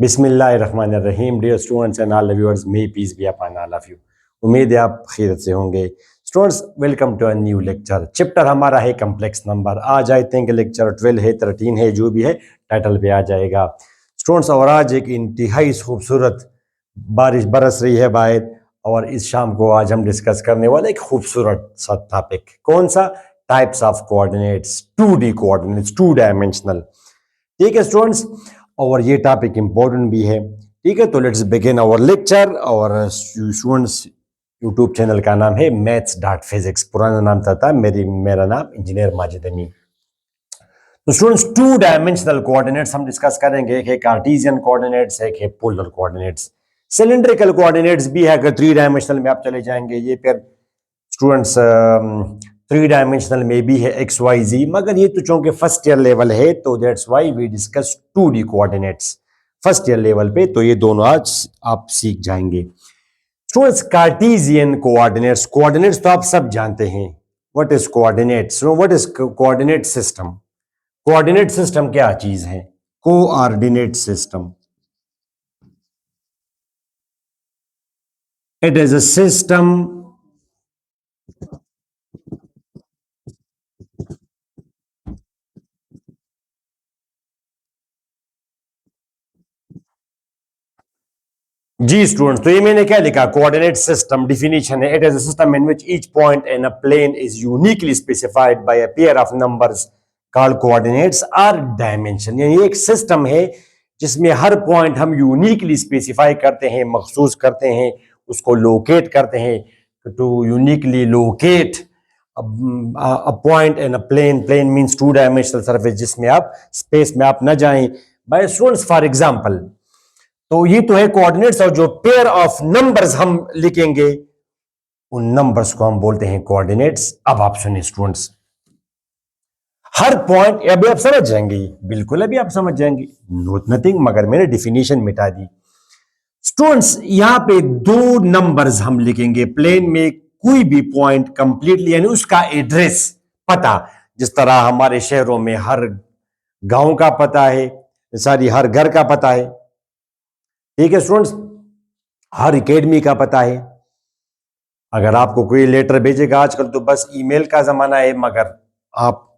बिस्मिल्लाहिर्रहमानिर्रहीम। Dear students and all viewers, may peace be upon all of you. उम्मीद है आप खैरियत से होंगे। Students, welcome to a new lecture. Chapter हमारा है कम्प्लेक्स नंबर। आज आई थिंक लेक्चर 12 है, 13 है, जो भी है टाइटल पे आ जाएगा। स्टूडेंट्स, और आज एक इंतहाई खूबसूरत बारिश बरस रही है बाहर, और इस शाम को आज हम डिस्कस करने वाले एक खूबसूरत सा टॉपिक। कौन सा? Types of coordinates, 2D coordinates, 2 dimensional. ठीक है स्टूडेंट्स, और ये टॉपिक इंपॉर्टेंट भी है। ठीक है, तो लेट्स बिगिन आवर लेक्चर। और स्टूडेंट्स, यूट्यूब चैनल का नाम है maths.physics। पुराना नाम था मेरा नाम इंजीनियर माजिद अमीन। तो स्टूडेंट्स, 2 डायमेंशनल कोऑर्डिनेट्स हम डिस्कस करेंगे। एक है कार्टेशियन कोऑर्डिनेट्स, एक है पोलर कोऑर्डिनेट्स। सिलेंड्रिकल कोऑर्डिनेट्स भी है, अगर 3 डायमेंशनल में आप चले जाएंगे। ये फिर स्टूडेंट्स 3 डायमेंशनल में भी है एक्स वाई जी, मगर ये तो चूंकि फर्स्ट ईयर लेवल है, तो that's why we discuss 2D coordinates first year level पे। तो ये दोनों आज आप सीख जाएंगे। स्टूडेंट्स, कार्टेशियन कोऑर्डिनेट्स, कोऑर्डिनेट्स तो आप सब जानते हैं। What is coordinates? What is coordinate system? Coordinate system क्या चीज है? Coordinate system, it is a system जी स्टूडेंट्स। तो ये मैंने क्या लिखा? कोऑर्डिनेट सिस्टम डिफिनीशन है, it is a system in which each point in a plane is uniquely specified by a pair of numbers called coordinates और dimension. यानी एक सिस्टम है जिसमें हर पॉइंट हम यूनिकली स्पेसिफाई करते हैं, मखसूस करते हैं, उसको लोकेट करते हैं। To uniquely locate a point in a plane, plane means 2 dimensional surface जिसमें आप स्पेस में आप न जाएं। बाय स्टूडेंट्स, फॉर एग्जांपल, तो ये तो है कोऑर्डिनेट्स, और जो पेयर ऑफ नंबर्स हम लिखेंगे उन नंबर्स को हम बोलते हैं कोऑर्डिनेट्स। अब आप सुनिए स्टूडेंट्स, हर पॉइंट, अभी आप समझ जाएंगे, बिल्कुल अभी आप समझ जाएंगे, नोट नथिंग, मगर मैंने डिफिनीशन मिटा दी। स्टूडेंट्स, यहां पे 2 नंबर्स हम लिखेंगे प्लेन में, कोई भी पॉइंट कंप्लीटली, यानी उसका एड्रेस, पता। जिस तरह हमारे शहरों में हर गांव का पता है, सारी हर घर का पता है। ठीक है स्टूडेंट्स, हर एकेडमी का पता है। अगर आपको कोई लेटर भेजेगा, आजकल तो बस ईमेल का जमाना है, मगर आप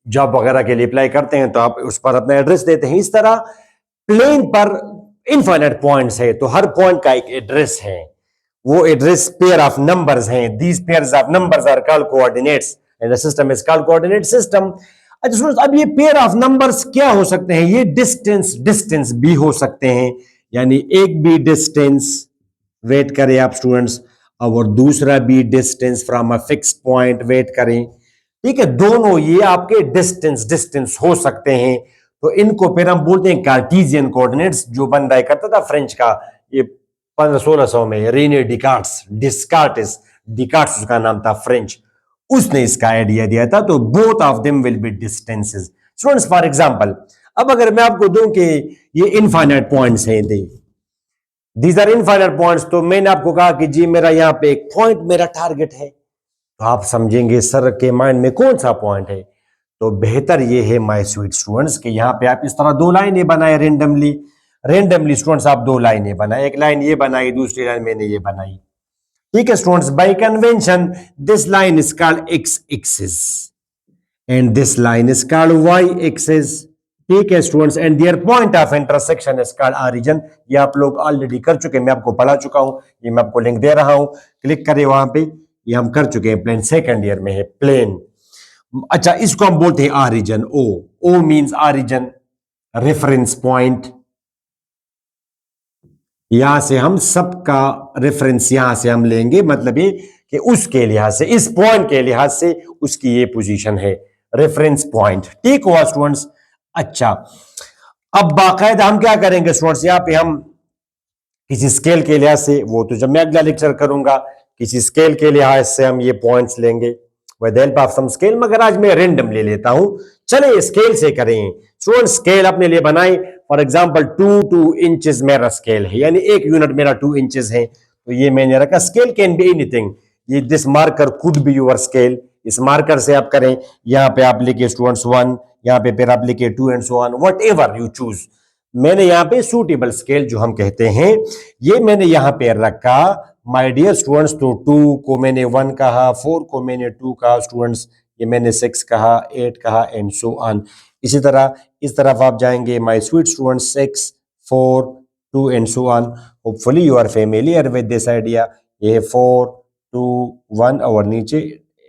जॉब वगैरह के लिए अप्लाई करते हैं तो आप उस पर अपना एड्रेस देते हैं। इस तरह प्लेन पर इनफाइनाइट पॉइंट्स है, तो हर पॉइंट का एक एड्रेस है। वो एड्रेस पेयर ऑफ नंबर्स हैं। These pairs of numbers are called coordinates and the system is called coordinate system. अच्छा स्टूडेंट्स, अब ये पेयर ऑफ नंबर्स क्या हो सकते हैं? ये डिस्टेंस, डिस्टेंस भी हो सकते हैं, यानी एक भी डिस्टेंस, वेट करें आप स्टूडेंट्स, और दूसरा भी distance from a fix point, wait करें। ठीक है, दोनों ये आपके डिस्टेंस डिस्टेंस हो सकते हैं। तो इनको फिर हम बोलते हैं कार्टेशियन कोऑर्डिनेट्स। जो बंदा है करता था फ्रेंच का, ये 1500-1600 में, रीने डिकार्ट्स, डिस्कार्टिस डिकार्ट्स उसका नाम था, फ्रेंच, उसने इसका आइडिया दिया था। तो both of them will be distances. Students, for example, अब अगर मैं आपको दूं कि ये इनफाइनाइट पॉइंट्स हैं, दीज आर इनफाइनाइट पॉइंट्स, तो मैंने आपको कहा कि जी मेरा यहां पे एक पॉइंट मेरा टारगेट है, तो आप समझेंगे सर के माइंड में कौन सा पॉइंट है। तो बेहतर ये है माय स्वीट स्टूडेंट्स कि यहां पे आप इस तरह 2 लाइनें बनाए, रेंडमली, रेंडमली स्टूडेंट्स आप 2 लाइनें बनाए। एक लाइन ये बनाई, दूसरी लाइन मैंने ये बनाई। ठीक है students, by convention this line is called X axis and this line is called Y axis. ठीक है students, and their point of intersection is called origin. ये आप लोग ऑलरेडी कर चुके हैं, मैं आपको पढ़ा चुका हूं, ये मैं आपको लिंक दे रहा हूं, क्लिक करें वहां पे। ये हम कर चुके हैं, प्लेन सेकंड ईयर में है, प्लेन। अच्छा, इसको हम बोलते हैं ऑरिजिन। ओ, ओ मींस ऑरिजिन, रेफरेंस पॉइंट। यहां से हम सबका रेफरेंस यहां से हम लेंगे, मतलब ये कि उसके लिहाज से, इस पॉइंट के लिहाज से उसकी ये पोजीशन है, रेफरेंस पॉइंट। ठीक हुआ स्टूडेंट्स? अच्छा, अब बाकायदा हम क्या करेंगे स्टूडेंट्स, यहां पे हम किसी स्केल के लिहाज से, वो तो जब मैं अगला लेक्चर करूंगा, किसी स्केल के लिहाज से हम ये पॉइंट्स लेंगे with help of some scale, मगर आज मैं रैंडम ले लेता हूं। चलिए स्केल से करें स्टूडेंट्स। स्केल अपने लिए बनाए, फॉर एग्जांपल 2 इंचेस मेरा स्केल है, यानी 1 यूनिट मेरा 2 इंचेस है, तो ये मैंने रखा। स्केल कैन बी एनीथिंग, ये this marker could be your scale. इस मार्कर से आप करें, यहां पे आप लिखिए स्टूडेंट्स 1, यहां पे फिर आप लिखिए 2 and so on, what ever you choose. मैंने यहाँ पे सूटेबल स्केल जो हम कहते हैं ये मैंने यहाँ पे रखा माय डियर स्टूडेंट्स। तो 2 को मैंने 1 कहा, 4 को मैंने 2 कहा स्टूडेंट्स, ये मैंने 6 कहा, 8 कहा एंड सो ऑन। इसी तरह इस तरफ आप जाएंगे my sweet students 6, 4, 2 and so on. Hopefully you are familiar with this idea. ये 4, 2, 1 और नीचे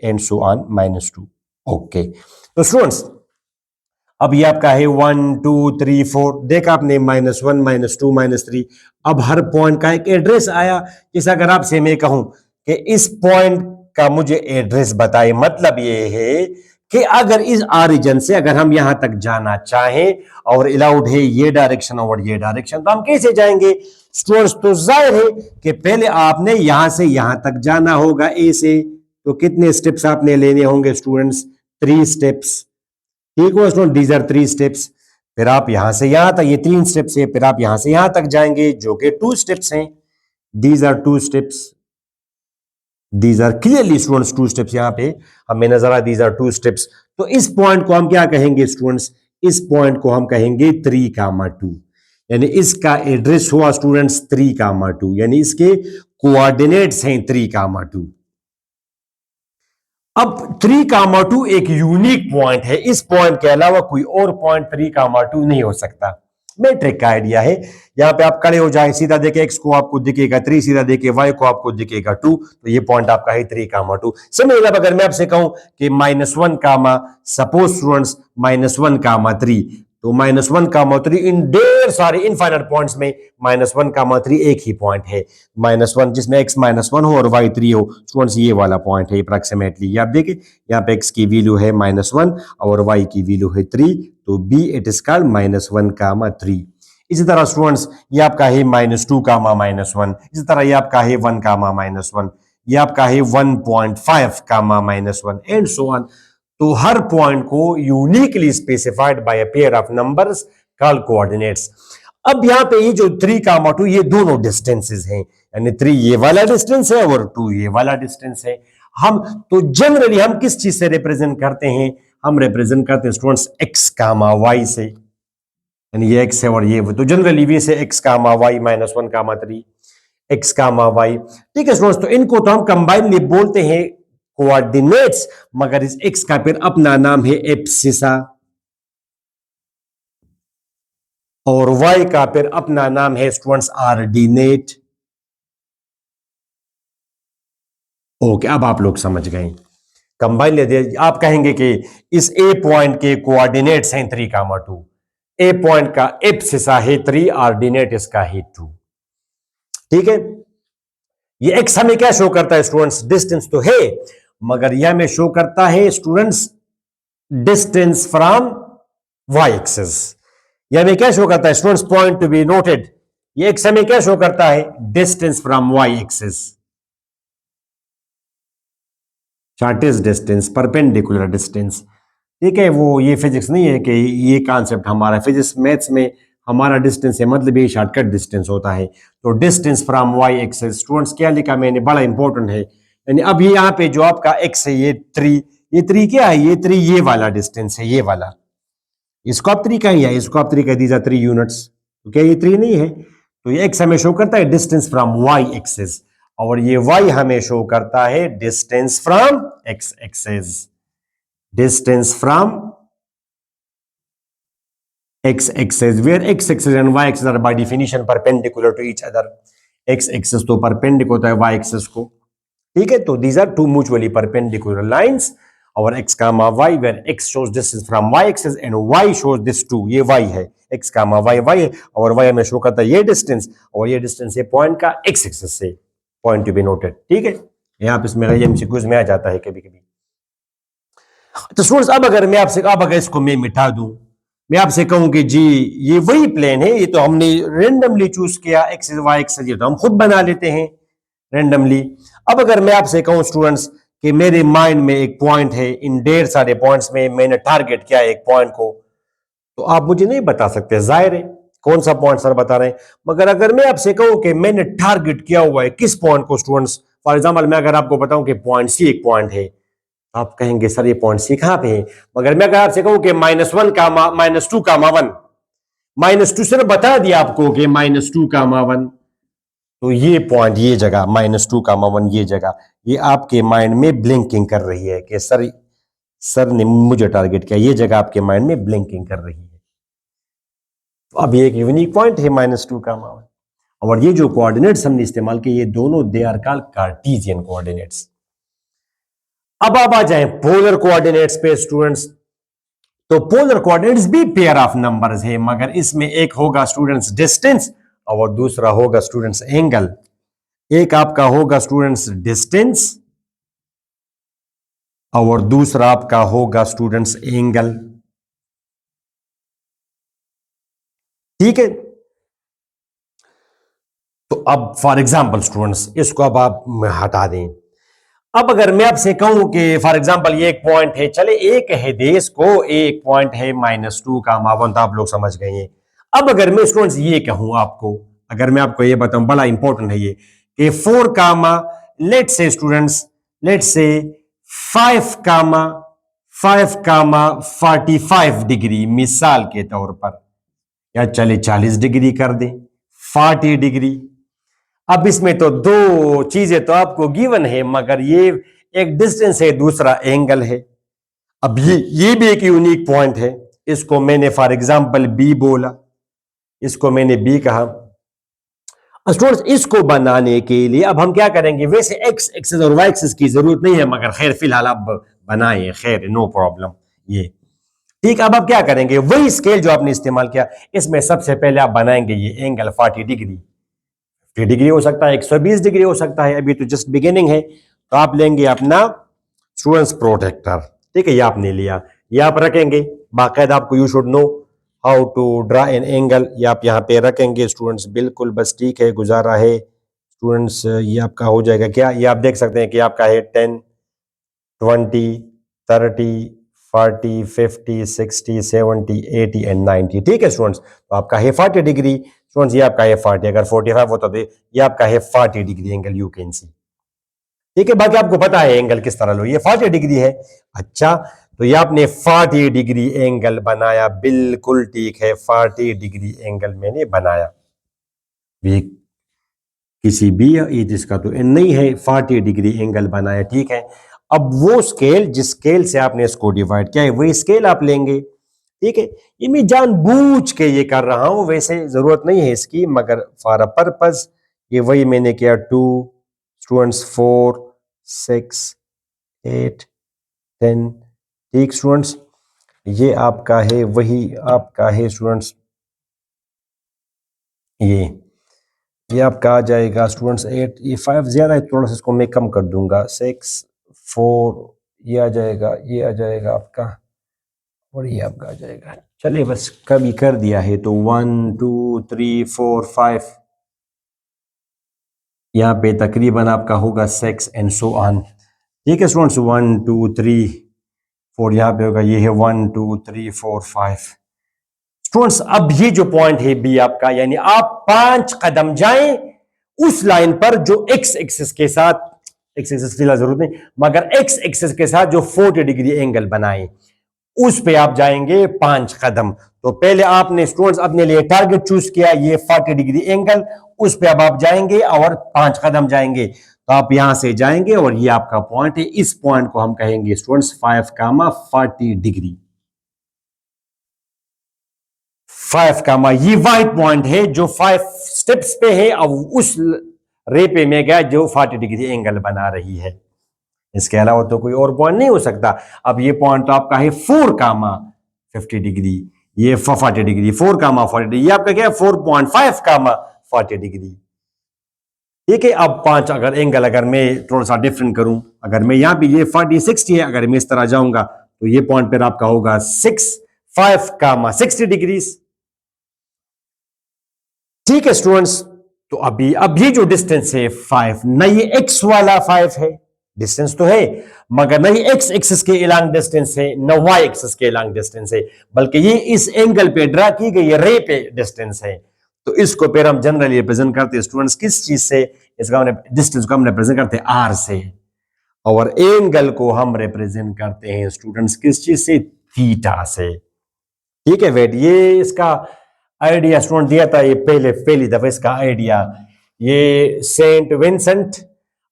एंड सो ऑन -2। ओके तो स्टूडेंट्स अब ये आपका है 1, 2, 3, 4, देखा आपने -1, -2, -3। अब हर पॉइंट का एक एड्रेस आया। जैसे अगर आपसे मैं कहूं कि इस पॉइंट का मुझे एड्रेस बताए, मतलब ये है कि अगर इस ऑरिजिन से अगर हम यहां तक जाना चाहें और अलाउड है ये डायरेक्शन और ये डायरेक्शन, तो हम कैसे जाएंगे स्टूडेंट्स? तो जाहिर है कि पहले आपने यहां से यहां तक जाना होगा ए से। तो कितने स्टेप्स आपने लेने होंगे स्टूडेंट्स? 3 स्टेप्स। ठीक हो स्टूडेंट, दीज आर 3 स्टेप्स। फिर आप यहां से यहां तक, ये 3 स्टेप्स है, फिर आप यहां से यहां तक जाएंगे जो कि 2 स्टेप्स हैं। These are 2 steps. These are clearly students 2 steps. यहां पे हमें नजर आ, दीज आर 2 स्टेप्स। तो इस पॉइंट को हम क्या कहेंगे स्टूडेंट्स? इस पॉइंट को हम कहेंगे 3, 2, यानी इसका एड्रेस हुआ स्टूडेंट्स 3, 2, यानी इसके कोऑर्डिनेट्स हैं 3, 2। अब 3, 2 एक यूनिक पॉइंट है। इस पॉइंट के अलावा कोई और पॉइंट 3, 2 नहीं हो सकता। मैट्रिक का आइडिया है। यहां पे आप खड़े हो जाए, सीधा देखे x को आपको दिखेगा 3, सीधा देखे y को आपको दिखेगा 2, तो ये पॉइंट आपका है 3, 2। सिमिलर अगर मैं आपसे कहूं कि -1 कामा, सपोज स्टूडेंट्स -1, 3, तो -1, 3 इन ढेर सारे इनफाइनाइट पॉइंट्स में -1, 3 एक ही पॉइंट है। -1 जिसमें x -1 हो और y 3 हो स्टूडेंट्स, ये वाला पॉइंट है अप्रॉक्सीमेटली। ये आप देखिए यहाँ पे x की वैल्यू है -1 और y की वैल्यू है 3, तो b इट इज कॉल्ड -1, 3। इसी तरह स्टूडेंट्स ये आपका है -2, -1। इसी तरह ये आपका है 1, -1। ये आपका है 1.5, -1 एंड सो ऑन। तो हर पॉइंट को uniquely specified by a pair of numbers called coordinates. अब यहां पे ये जो 3, 2 ये दोनों डिस्टेंसेस हैं, यानी 3 ये वाला डिस्टेंस है और 2 ये वाला डिस्टेंस है। हम तो जनरली हम किस चीज से रिप्रेजेंट करते हैं? हम रिप्रेजेंट करते हैं स्टूडेंट्स x, y से, यानी ये x है और ये, तो जनरली वे से x, y -1, 3, x, y। ठीक है स्टूडेंट्स, तो इनको तो हम कंबाइनली बोलते हैं कोऑर्डिनेट्स, मगर इस x का फिर अपना नाम है एब्सिसा और y का फिर अपना नाम है स्टूडेंट्स ऑर्डिनेट। ओके अब आप लोग समझ गए। कंबाइन ले दिया, आप कहेंगे कि इस a पॉइंट के कोऑर्डिनेट्स हैं 3, 2, a पॉइंट का एब्सिसा है 3, ऑर्डिनेट इसका है 2। ठीक है, ये x हमें क्या शो करता है स्टूडेंट्स? डिस्टेंस तो है, मगर यह हमें शो करता है students distance from y axis. यह हमें क्या शो करता है students? Point to be noted, ये x हमें क्या शो करता है? Distance from y axis. Shortest distance, perpendicular distance. ठीक है, वो ये फिजिक्स नहीं है कि ये कॉन्सेप्ट हमारा फिजिक्स मैथ्स में हमारा डिस्टेंस है, मतलब ये शॉर्टकट डिस्टेंस होता है। तो distance from y axis students क्या लिखा मैंने, बड़ा इंपॉर्टेंट है। यानी अब ये यहाँ पे जो आपका x है ये 3, ये 3 क्या है? ये 3 ये वाला डिस्टेंस है, ये वाला। इसको आप 3 कहें या इसको आप 3 कह दीजिए 3 यूनिट्स, तो क्या ये 3 नहीं है? तो ये x हमें शो करता है डिस्टेंस फ्रॉम y एक्सिस और ये y हमें शो करता है distance from x axis. Distance from x axis where x axis and y axis are by definition perpendicular to each other। x axis तो perpendicular होता है y axis को। ठीक है, तो these are two mutually perpendicular lines और x, y where x shows distance from y axis and y shows this 2, ये y है, x, y है और y हमें शो करता है ये डिस्टेंस और ये डिस्टेंस है पॉइंट का x एक्सिस से। Point to be noted. ठीक है, यहाँ पे इसमें एमसीक्यूज में आ जाता है कभी कभी। तो स्टूडेंट्स अब अगर मैं आपसे, अब अगर इसको मैं मिटा दूं, मैं आपसे कहूं कि जी ये वही प्लेन है, ये तो हमने रेंडमली चूज किया एक्स वाई एक्स, ये तो हम खुद बना लेते हैं रेंडमली। अब अगर मैं आपसे कहूं स्टूडेंट्स कि मेरे माइंड में एक पॉइंट है, इन ढेर सारे पॉइंट्स में मैंने टारगेट किया एक पॉइंट को, तो आप मुझे नहीं बता सकते, जाहिर है कौन सा पॉइंट सर बता रहे हैं। मगर अगर मैं आपसे कहूं कि मैंने टारगेट किया हुआ है किस पॉइंट को स्टूडेंट्स, फॉर एग्जाम्पल मैं अगर आपको बताऊं कि पॉइंट सी एक पॉइंट है, आप कहेंगे सर ये पॉइंट सी कहां पे है? मगर मैं अगर आपसे कहूं कि -1, -2, 1, -2 से बता दिया आपको कि -2, 1, तो ये पॉइंट, ये जगह -2, 1, ये जगह, ये आपके माइंड में ब्लिंकिंग कर रही है कि सर ने मुझे टारगेट किया। ये जगह आपके माइंड में ब्लिंकिंग कर रही है। तो अब ये एक यूनिक पॉइंट है -2, 1। और ये जो कोऑर्डिनेट्स हमने इस्तेमाल किए, ये दोनों they are called Cartesian coordinates. अब आप आ जाएं पोलर कोऑर्डिनेट्स पे स्टूडेंट्स। तो पोलर कोऑर्डिनेट्स भी पेयर ऑफ नंबर्स है, मगर इसमें एक होगा स्टूडेंट्स डिस्टेंस और दूसरा होगा स्टूडेंट्स एंगल। एक आपका होगा स्टूडेंट्स डिस्टेंस और दूसरा आपका होगा स्टूडेंट्स एंगल। ठीक है। तो अब फॉर एग्जांपल स्टूडेंट्स, इसको अब आप हटा दें। अब अगर मैं आपसे कहूं कि फॉर एग्जांपल ये एक पॉइंट है, चले एक है देश को, एक पॉइंट है -2, 1, तो आप लोग समझ गए हैं। अब अगर मैं स्टूडेंट्स ये कहूं आपको, अगर मैं आपको ये बताऊं, बड़ा इंपॉर्टेंट है ये, कि 4, लेट से स्टूडेंट्स, लेट से 5, 45 मिसाल के तौर पर, या चले 40 डिग्री कर दें, 40 डिग्री। अब इसमें तो दो चीजें तो आपको गिवन है, मगर ये एक डिस्टेंस है, दूसरा एंगल है। अब ये भी एक यूनिक पॉइंट है। इसको मैंने फॉर एग्जांपल बी बोला, इसको मैंने बी कहा। स्टूडेंट्स, इसको बनाने के लिए अब हम क्या करेंगे, वैसे एक्स एक्सिस और वाई एक्सिस की जरूरत नहीं है, मगर खैर फिलहाल आप बनाए, खैर नो प्रॉब्लम। ये ठीक। अब आप क्या करेंगे, वही स्केल जो आपने इस्तेमाल किया, इसमें सबसे पहले आप बनाएंगे ये एंगल 40 डिग्री। 50 डिग्री हो सकता है, 120 डिग्री हो सकता है, अभी तो जस्ट बिगिनिंग है। तो आप लेंगे अपना स्टूडेंट्स प्रोटेक्टर। ठीक है, ये आपने लिया, ये आप रखेंगे बाकायदा। आपको you should know how to draw an angle, ये आप यहाँ पे रखेंगे स्टूडेंट्स, बिल्कुल बस ठीक है, गुजारा है स्टूडेंट्स। ये आपका हो जाएगा क्या, ये आप देख सकते हैं कि आपका है 10, 20, 30, 40, 50, 60, 70, 80 एंड 90। ठीक है स्टूडेंट्स, तो आपका है 40 डिग्री स्टूडेंट्स, ये आपका है 40। अगर 45 होता तो ये आपका है 40 degree angle, you can see. ठीक है, बाकी आपको पता है एंगल किस तरह लो, ये 40 डिग्री है। अच्छा, तो ये आपने 40 डिग्री एंगल बनाया, बिल्कुल ठीक है, 40 डिग्री एंगल मैंने बनाया। ये किसी भी इसका तो नहीं है, 40 डिग्री एंगल बनाया। ठीक है, अब वो स्केल, जिस स्केल से आपने इसको डिवाइड किया है, वही स्केल आप लेंगे। ठीक है, ये मैं जानबूझ के ये कर रहा हूं, वैसे जरूरत नहीं है इसकी, मगर फॉर अ पर्पस ये वही मैंने किया। 2 स्टूडेंट्स, 4, 6, 8, 10। ठीक स्टूडेंट्स, ये आपका है, वही आपका है स्टूडेंट्स, ये आपका आ जाएगा स्टूडेंट्स 8। ये 5 ज्यादा है, थोड़ा सा इसको मैं कम कर दूंगा, 6, 4, ये आ जाएगा, ये आ जाएगा आपका, और ये आपका आ जाएगा। चलिए बस कभी कर दिया है, तो 1, 2, 3, 4, 5, यहाँ पे तकरीबन आपका होगा 6 एंड सो ऑन। ठीक है स्टूडेंट्स, 1, 2, 3, 4 यहाँ पे होगा, ये है 1, 2, 3, 4, 5। स्टूडेंट्स, अब ये जो पॉइंट है बी आपका, यानी आप 5 कदम जाएं उस लाइन पर जो एक्स एक्सिस के साथ, एक्स एक्सिस फिलहाल जरूरत नहीं, मगर एक्स एक्सिस के साथ जो 40 डिग्री एंगल बनाए, उस पे आप जाएंगे 5 कदम। तो पहले आपने स्टूडेंट्स अपने लिए टारगेट चूज किया, ये 40 डिग्री एंगल, उस पे अब आप जाएंगे और 5 कदम जाएंगे। तो आप यहां से जाएंगे और ये आपका पॉइंट है, इस पॉइंट को हम कहेंगे स्टूडेंट्स 5, 40 डिग्री। 5, ये वाइट पॉइंट है जो 5 स्टेप्स पे है, अब उस रे पे मैं गया जो 40 डिग्री एंगल बना रही है। इसके अलावा तो कोई और पॉइंट नहीं हो सकता। अब ये पॉइंट तो आपका है 4, 50 डिग्री, ये 40 डिग्री, 4, 40 डिग्री, ये आपका क्या है 4.5, 40 डिग्री। ठीक है, अब 5 अगर एंगल, अगर मैं थोड़ा सा डिफरेंट करूं, अगर मैं यहां पे ये 40, 60 है, अगर मैं इस तरह जाऊंगा तो ये पॉइंट पर आपका होगा 5, 60 डिग्री। ठीक है स्टूडेंट्स, तो अभी अब ये जो डिस्टेंस है 5, ना ये एक्स वाला 5 है, डिस्टेंस तो है, मगर ना ये एक्स एक्सिस के इलांग डिस्टेंस है, ना वाई एक्सिस के इलांग डिस्टेंस है, बल्कि ये इस एंगल पे ड्रा की गई रे पे डिस्टेंस है। तो इसको फिर हम जनरली रिप्रेजेंट करते हैं स्टूडेंट्स किस चीज से, इसका हमने डिस्टेंस को हम रिप्रेजेंट करते हैं आर से, और एंगल को हम रिप्रेजेंट करते हैं स्टूडेंट्स किस चीज से, थीटा से। ठीक है वेट, ये इसका आइडिया स्टूडेंट दिया था ये पहली दफा इसका आइडिया, ये सेंट विंसेंट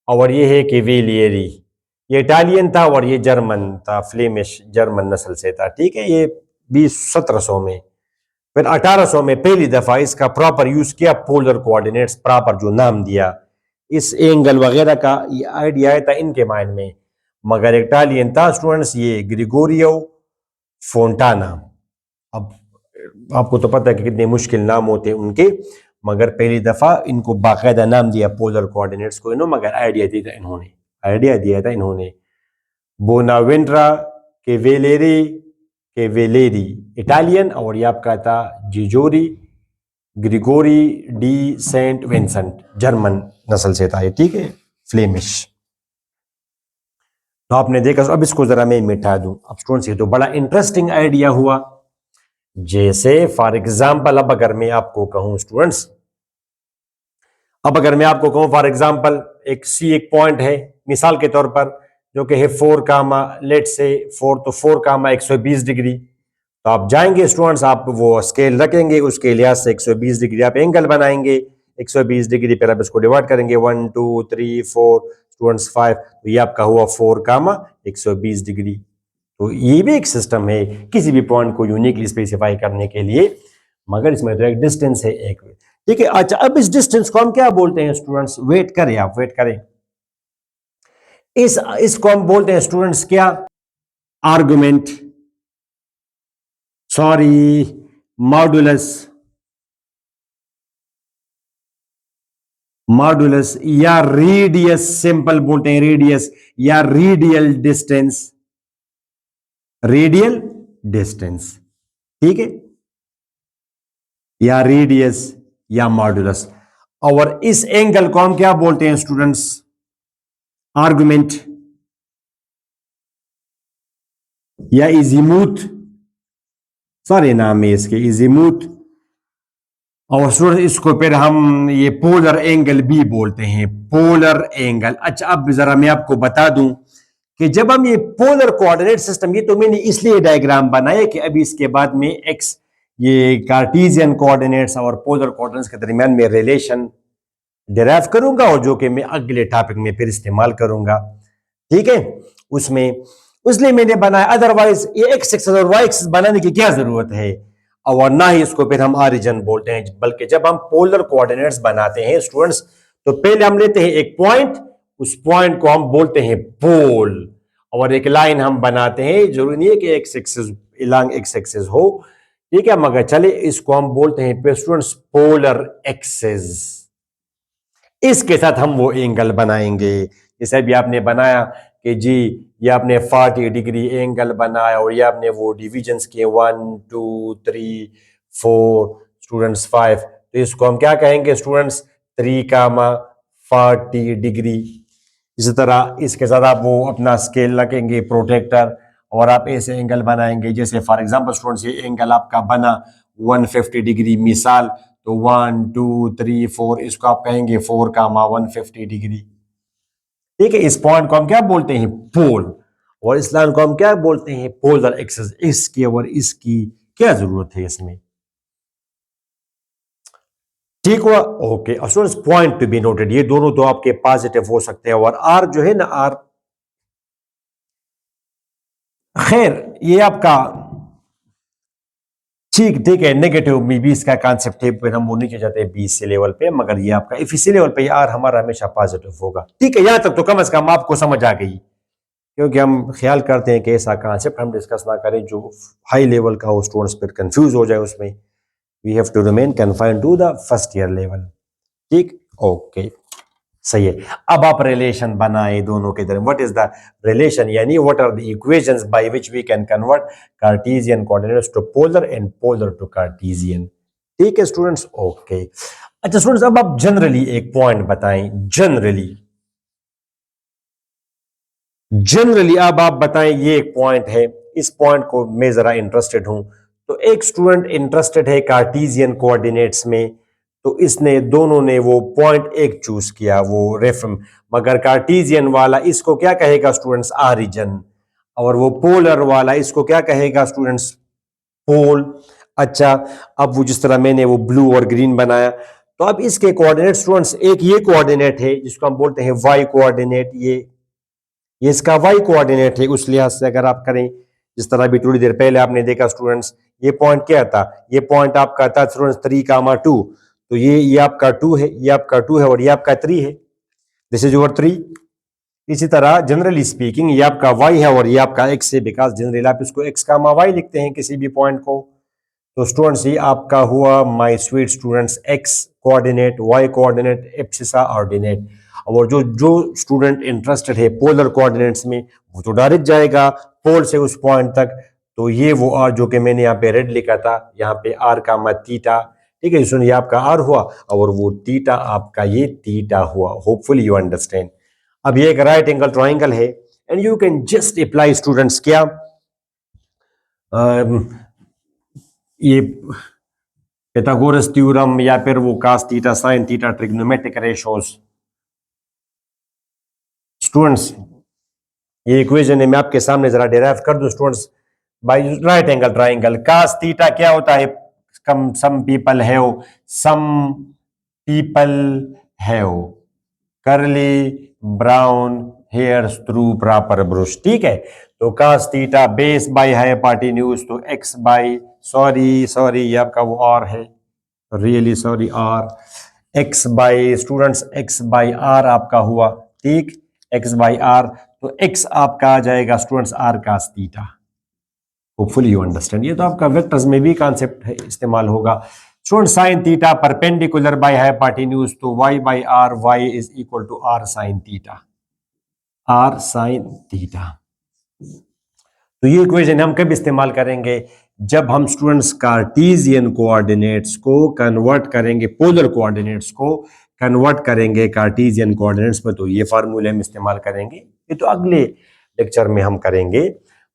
और ये है कि वेलियरी, ये इटालियन था और ये जर्मन था, फ्लेमिश जर्मन नस्ल से था, ठीक है। ये 1700 में, फिर 1800 में पहली दफा इसका प्रॉपर यूज किया, पोलर कोऑर्डिनेट्स प्रॉपर जो नाम दिया, इस एंगल वगैरह का ये आइडिया आया था इनके माइंड में। मगर इटालियन था स्टूडेंट्स ये ग्रिगोरियो फोंटाना। अब आपको तो पता है कि कितने मुश्किल नाम होते हैं उनके, मगर पहली दफा इनको बाकायदा नाम दिया पोलर कोऑर्डिनेट्स को इन्होंने, मगर आइडिया दिया था इन्होंने बोनावेंट्रा के वेलेरी इटालियन, और ये आपका था जिजोरी Gregory de Saint Vincent German नस्ल से था ये, ठीक है, फ्लेमिश। तो आपने देखा, अब इसको जरा मैं मिटा दूं। अब स्टूडेंट्स ये तो बड़ा इंटरेस्टिंग आइडिया हुआ। जैसे फॉर एग्जाम्पल, अब अगर मैं आपको कहूं स्टूडेंट्स, फॉर एग्जाम्पल एक पॉइंट है मिसाल के तौर पर, जो कि है 4 कामा लेट से 4, तो 4 कामा 120 डिग्री। तो आप जाएंगे स्टूडेंट्स, आप वो स्केल रखेंगे, उसके लिहाज से 120 डिग्री आप एंगल बनाएंगे, 120 डिग्री पर आप इसको डिवाइड करेंगे 1 2 3 4 स्टूडेंट्स 5, तो ये आपका हुआ 4 कामा 120 डिग्री। तो ये भी एक सिस्टम है किसी भी पॉइंट को यूनिकली स्पेसिफाई करने के लिए, मगर इसमें तो एक डिस्टेंस है एक, ठीक है। अच्छा, अब इस डिस्टेंस को हम क्या बोलते हैं स्टूडेंट्स, वेट करें, इसको हम बोलते हैं स्टूडेंट्स क्या, आर्गुमेंट, मॉडुलस या रेडियस, सिंपल बोलते हैं रेडियस, या रेडियल डिस्टेंस, ठीक है, या रेडियस या मॉडुलस। और इस एंगल को हम क्या बोलते हैं स्टूडेंट्स, आर्गुमेंट या इजीमूथ, सारे नाम है इसके, इजीमूथ। और स्टूडेंट इसको फिर हम ये पोलर एंगल भी बोलते हैं, पोलर एंगल। अच्छा, अब जरा मैं आपको बता दूं कि जब हम ये पोलर कोऑर्डिनेट सिस्टम, ये तो मैंने इसलिए डायग्राम बनाया कि अभी इसके बाद में एक्स, ये कार्टेशियन कोऑर्डिनेट्स और पोलर कोऑर्डिनेट्स के दरमियान में रिलेशन डिराइव करूंगा, और जो कि मैं अगले टॉपिक में फिर इस्तेमाल करूंगा, ठीक है। उसमें इसलिए मैंने बनाया, अदरवाइज ये एक्स एक्सिस और वाई एक्सिस बनाने की क्या जरूरत है, और ना ही इसको फिर हम ऑरिजिन बोलते हैं। बल्कि जब हम पोलर कोऑर्डिनेट्स बनाते हैं स्टूडेंट्स, तो पहले हम लेते हैं एक पॉइंट, उस पॉइंट को हम बोलते हैं पोल, और एक लाइन हम बनाते हैं, जरूरी नहीं है कि एक्स एक्सिस इलांग एक्स एक्सिस हो, ठीक है, मगर चले इसको हम बोलते हैं स्टूडेंट्स पोलर एक्सिस। इसके साथ हम वो एंगल बनाएंगे, जैसे भी आपने बनाया कि जी ये आपने 40 डिग्री एंगल बनाया, और ये आपने वो डिविजन्स किए 1 2 3 4 स्टूडेंट्स 5, तो इसको हम क्या कहेंगे स्टूडेंट्स, 3 कामा 40 डिग्री। इसी तरह इसके साथ आप वो अपना स्केल रखेंगे, प्रोटेक्टर, और आप ऐसे एंगल बनाएंगे, जैसे फॉर एग्जांपल स्टूडेंट्स ये एंगल आपका बना 150 डिग्री मिसाल, तो 1 2 3 4 इसको आप कहेंगे 4 कामा 150 डिग्री, ठीक है। इस पॉइंट को हम क्या बोलते हैं, पोल, और इस लाइन को हम क्या बोलते हैं, पोलर एक्सिस। इसकी और इसकी क्या जरूरत है इसमें, ठीक हुआ, okay. Students point to be noted, ये दोनों तो आपके पॉजिटिव हो सकते हैं, और आर जो है ना, आर खैर ये आपका ठीक है, नेगेटिव में भी इसका कॉन्सेप्ट है, फिर हम वो नीचे जाते हैं 20 से लेवल पे, मगर ये आपका इसी लेवल पे आर हमारा हमेशा पॉजिटिव होगा, ठीक है। यहां तक तो कम से कम आपको समझ आ गई, क्योंकि हम ख्याल करते हैं कि ऐसा कॉन्सेप्ट हम डिस्कस ना करें जो हाई लेवल का हो, स्टूडेंट्स फिर कंफ्यूज हो जाए उसमें। We have to remain confined to the first year level, ठीक, ओके, सही है। अब आप रिलेशन बनाए दोनों के दरमियान, व्हाट इज द रिलेशन, यानी what are the equations by which we can convert Cartesian coordinates to polar and polar to Cartesian, ठीक है स्टूडेंट्स, ओके। अच्छा स्टूडेंट्स, अब आप जनरली एक पॉइंट बताएं, जनरली अब आप बताएं, ये एक पॉइंट है, इस पॉइंट को मैं जरा इंटरेस्टेड हूं, तो एक स्टूडेंट इंटरेस्टेड है कार्टेशियन कोऑर्डिनेट्स में, तो इसने दोनों ने वो पॉइंट एक चूज किया, वो रेफरम, मगर कार्टेशियन वाला इसको क्या कहेगा स्टूडेंट्स, ऑरिजिन, और वो पोलर वाला इसको क्या कहेगा स्टूडेंट्स, पोल। अच्छा, अब वो जिस तरह मैंने वो ब्लू और ग्रीन बनाया, तो अब इसके कोऑर्डिनेट स्टूडेंट्स, एक ये कोऑर्डिनेट है जिसको हम बोलते हैं वाई कोऑर्डिनेट, ये इसका वाई कोऑर्डिनेट है। उस लिहाज से अगर आप करें, जिस तरह अभी थोड़ी देर पहले आपने देखा स्टूडेंट्स, ये पॉइंट क्या था, ये पॉइंट आपका था स्टूडेंट्स 3, 2, तो ये आपका 2 है, ये आपका 2 है और ये आपका 3 है, दिस इज योर 3। इसी तरह जनरली स्पीकिंग ये आपका y है और ये आपका x है, बिकॉज जनरली आप इसको x का y लिखते हैं किसी भी पॉइंट को। तो स्टूडेंट्स ये आपका हुआ my sweet students x coordinate, y coordinate, abscissa ordinate. और जो जो स्टूडेंट इंटरेस्टेड है पोलर कोऑर्डिनेट्स में, वो तो डायरेक्ट जाएगा पोल से उस पॉइंट तक। तो ये वो r जो कि मैंने यहाँ पे रेड लिखा था, यहाँ पे r का थीटा, ठीक है, सुनिए आपका r हुआ और वो थीटा आपका ये थीटा हुआ। Hopefully you understand. अब ये एक राइट एंगल ट्राइंगल है and you can just apply students क्या, ये pythagoras थ्योरम या फिर वो cos theta sin theta trigonometric ratios. Students ये इक्वेशन है, मैं आपके सामने जरा डिराइव कर दूं students. By right angle triangle cos theta क्या होता है, some people have curly brown hairs through proper brush, ठीक है। तो cos theta base by hypotenuse, तो x बाय सॉरी ये आपका वो r है, really sorry r, x by students x by r आपका हुआ, ठीक, x बाय r, तो x आपका आ जाएगा students r cos theta. Hopefully you understand. ये तो आपका वेक्टर्स में भी कॉन्सेप्ट है, इस्तेमाल होगा। Student sine theta perpendicular by hypotenuse, तो y by r, y is equal to r sine theta, r sine theta. तो ये इक्वेशन हम कब इस्तेमाल करेंगे, जब हम स्टूडेंट्स कार्टेशियन कोऑर्डिनेट्स को कन्वर्ट करेंगे, पोलर कोऑर्डिनेट्स को कन्वर्ट करेंगे कार्टेशियन कोऑर्डिनेट्स में, तो ये फार्मूले हम इस्तेमाल करेंगे। ये तो अगले लेक्चर में हम करेंगे।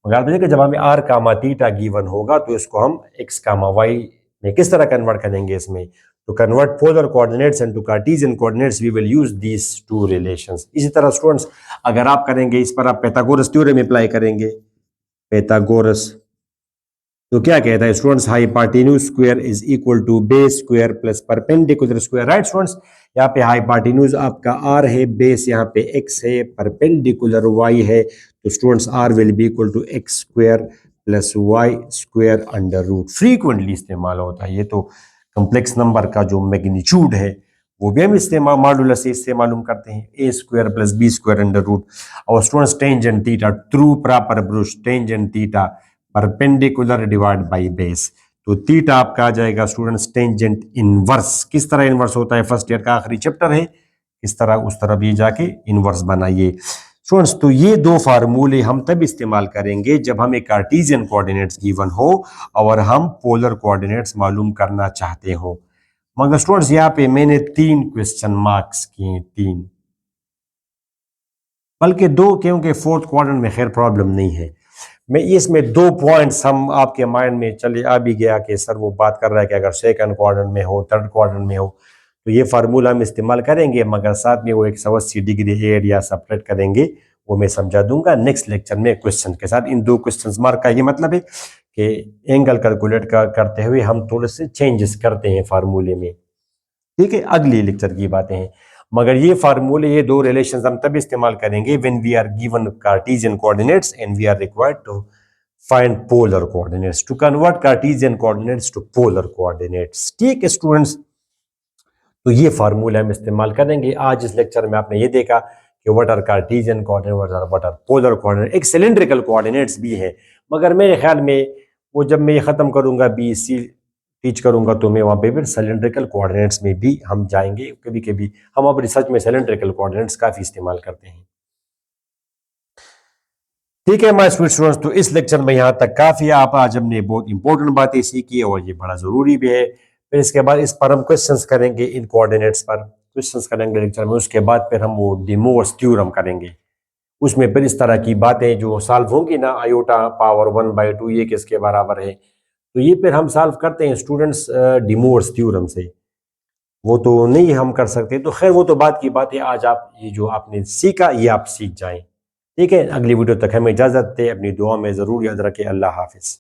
मगर देखिए जब हमें r कामा थीटा गिवन होगा, तो इसको हम x कामा y में किस तरह कन्वर्ट करेंगे, इसमें to convert polar coordinates into Cartesian coordinates we will use these two relations। इसी तरह स्टूडेंट्स अगर आप करेंगे, इस पर आप पैथागोरस थ्योरम अप्लाई करेंगे, पैथागोरस तो क्या कहता है students, hypotenuse square is equal to base square plus perpendicular square, right students. यहाँ पे हाइपोटेन्यूज आपका r है, बेस यहाँ पे x है, परपेंडिकुलर y है, तो students r will be equal to x square plus Y square under root. Frequently इस्तेमाल होता है, ये तो कम्प्लेक्स नंबर का जो मैग्नीट्यूड है वो भी हम इस्तेमाल मॉडुलस से इससे मालूम करते हैं, A square plus B square under root. और students tangent theta through proper ब्रुश, tangent theta perpendicular divide by base, तो थीटा आपका आ जाएगा स्टूडेंट्स टेंजेंट इनवर्स। किस तरह इनवर्स होता है, फर्स्ट ईयर का आखिरी चैप्टर है, इस तरह उस तरफ ये जाके इनवर्स बनाइए स्टूडेंट्स। तो ये दो फार्मूले हम तब इस्तेमाल करेंगे जब हमें कार्टेशियन कोऑर्डिनेट्स गिवन हो और हम पोलर कोऑर्डिनेट्स मालूम करना चाहते हो। मगर स्टूडेंट्स यहाँ पे मैंने 3 क्वेश्चन मार्क्स किए, 3 बल्कि 2, क्योंकि फोर्थ क्वाड्रेंट में खैर प्रॉब्लम नहीं है। मैं इसमें 2 पॉइंट्स हम आपके माइंड में चले आ भी गया कि सर वो बात कर रहा है कि अगर सेकंड क्वाड्रेंट में हो, थर्ड क्वाड्रेंट में हो, तो ये फार्मूला हम इस्तेमाल करेंगे, मगर साथ में वो 180 डिग्री एरिया सेपरेट करेंगे, वो मैं समझा दूंगा नेक्स्ट लेक्चर में क्वेश्चन के साथ। इन 2 क्वेश्चन मार्क का ये मतलब है कि एंगल कैलकुलेट करते हुए हम थोड़े से चेंजेस करते हैं फार्मूले में, ठीक है, अगली लेक्चर की बातें हैं। मगर ये फार्मूले, ये 2 रिलेशंस हम तब इस्तेमाल करेंगे when we are given Cartesian coordinates and we are required to find polar coordinates, to convert Cartesian coordinates to polar coordinates, ठीक है स्टूडेंट्स। तो ये फार्मूला हम इस्तेमाल करेंगे। आज इस लेक्चर में आपने ये देखा कि what are Cartesian coordinate, what are polar coordinate, एक सिलेंड्रिकल कोऑर्डिनेट्स भी है, मगर मेरे ख्याल में वो जब मैं ये खत्म करूंगा, BC टीच करूंगा, तो मैं वहां पे फिर सिलेंड्रिकल कोऑर्डिनेट्स में भी हम जाएंगे। कभी कभी हम अब रिसर्च में सिलेंड्रिकल कोऑर्डिनेट्स काफी इस्तेमाल करते हैं, ठीक है माय स्टूडेंट्स। तो इस लेक्चर में यहाँ तक काफी, आप आज हमने बहुत इंपॉर्टेंट बातें सीखी और ये बड़ा जरूरी भी है। फिर इसके बाद इस पर हम क्वेश्चंस करेंगे, इन कोऑर्डिनेट्स पर क्वेश्चंस करेंगे लेक्चर में। उसके बाद फिर हम वो डे मोर्स थ्योरम करेंगे, उसमें फिर इस तरह की बातें जो सॉल्व होंगी ना, आयोटा पावर 1/2 ये किसके बराबर है, तो ये फिर हम सॉल्व करते हैं स्टूडेंट्स डे मोर्स थ्योरम से। वो तो नहीं हम कर सकते, तो खैर वो तो बात की बात है। आज आप ये जो आपने सीखा ये आप सीख जाएं, ठीक है। अगली वीडियो तक हमें इजाजत दे, अपनी दुआ में जरूर याद रखें। अल्लाह हाफिज।